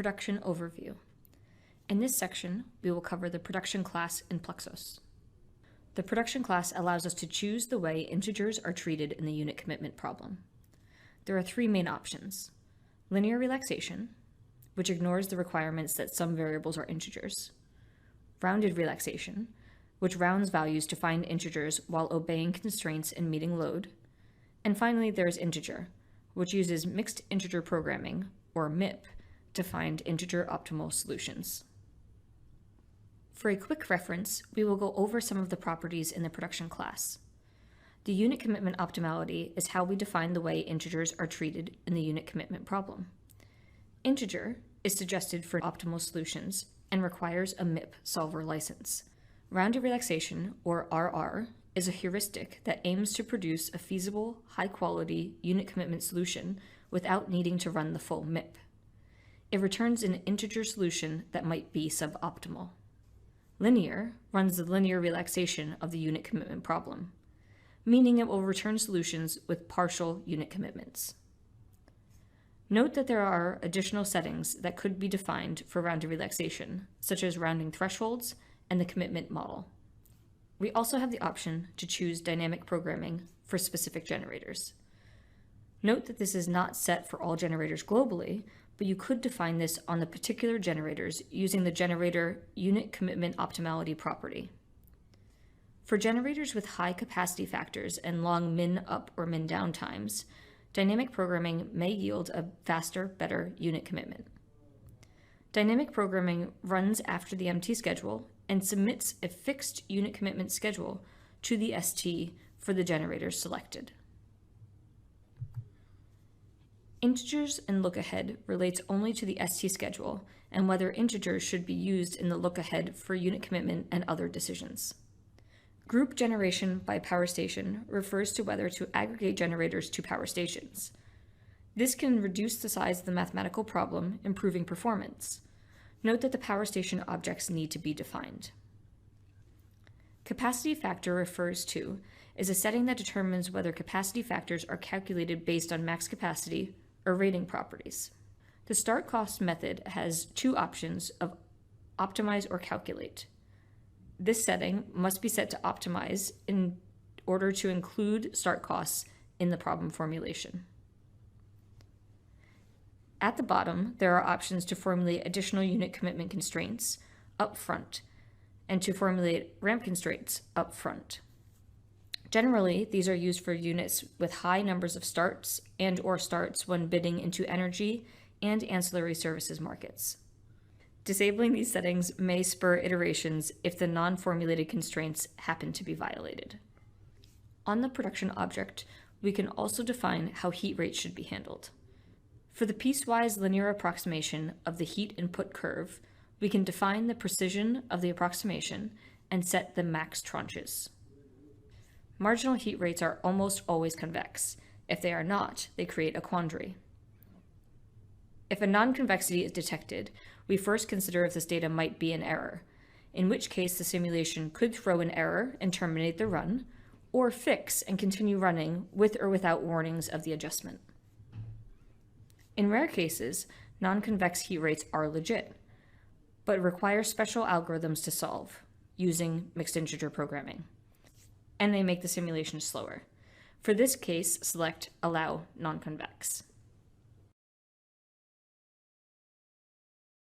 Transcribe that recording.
Production Overview. In this section, we will cover the production class in PLEXOS. The production class allows us to choose the way integers are treated in the unit commitment problem. There are three main options: linear relaxation, which ignores the requirements that some variables are integers; rounded relaxation, which rounds values to find integers while obeying constraints and meeting load; and finally there is integer, which uses mixed integer programming, or MIP, to find integer optimal solutions. For a quick reference, we will go over some of the properties in the production class. The unit commitment optimality is how we define the way integers are treated in the unit commitment problem. Integer is suggested for optimal solutions and requires a MIP solver license. Rounded relaxation, or RR, is a heuristic that aims to produce a feasible, high-quality unit commitment solution without needing to run the full MIP. It returns an integer solution that might be suboptimal. Linear runs the linear relaxation of the unit commitment problem, meaning it will return solutions with partial unit commitments. Note that there are additional settings that could be defined for rounded relaxation, such as rounding thresholds and the commitment model. We also have the option to choose dynamic programming for specific generators. Note that this is not set for all generators globally, but you could define this on the particular generators using the generator unit commitment optimality property. For generators with high capacity factors and long min up or min down times, dynamic programming may yield a faster, better unit commitment. Dynamic programming runs after the MT schedule and submits a fixed unit commitment schedule to the ST for the generator selected. Integers and look-ahead relates only to the ST schedule and whether integers should be used in the look-ahead for unit commitment and other decisions. Group generation by power station refers to whether to aggregate generators to power stations. This can reduce the size of the mathematical problem, improving performance. Note that the power station objects need to be defined. Capacity factor refers to is a setting that determines whether capacity factors are calculated based on max capacity or rating properties. The start cost method has two options of optimize or calculate. This setting must be set to optimize in order to include start costs in the problem formulation. At the bottom, there are options to formulate additional unit commitment constraints up front and to formulate ramp constraints up front. Generally, these are used for units with high numbers of starts and/or starts when bidding into energy and ancillary services markets. Disabling these settings may spur iterations if the non-formulated constraints happen to be violated. On the production object, we can also define how heat rates should be handled. For the piecewise linear approximation of the heat input curve, we can define the precision of the approximation and set the max tranches. Marginal heat rates are almost always convex. If they are not, they create a quandary. If a non-convexity is detected, we first consider if this data might be an error, in which case the simulation could throw an error and terminate the run, or fix and continue running with or without warnings of the adjustment. In rare cases, non-convex heat rates are legit, but require special algorithms to solve, using mixed integer programming, and they make the simulation slower. For this case, select Allow Non-Convex.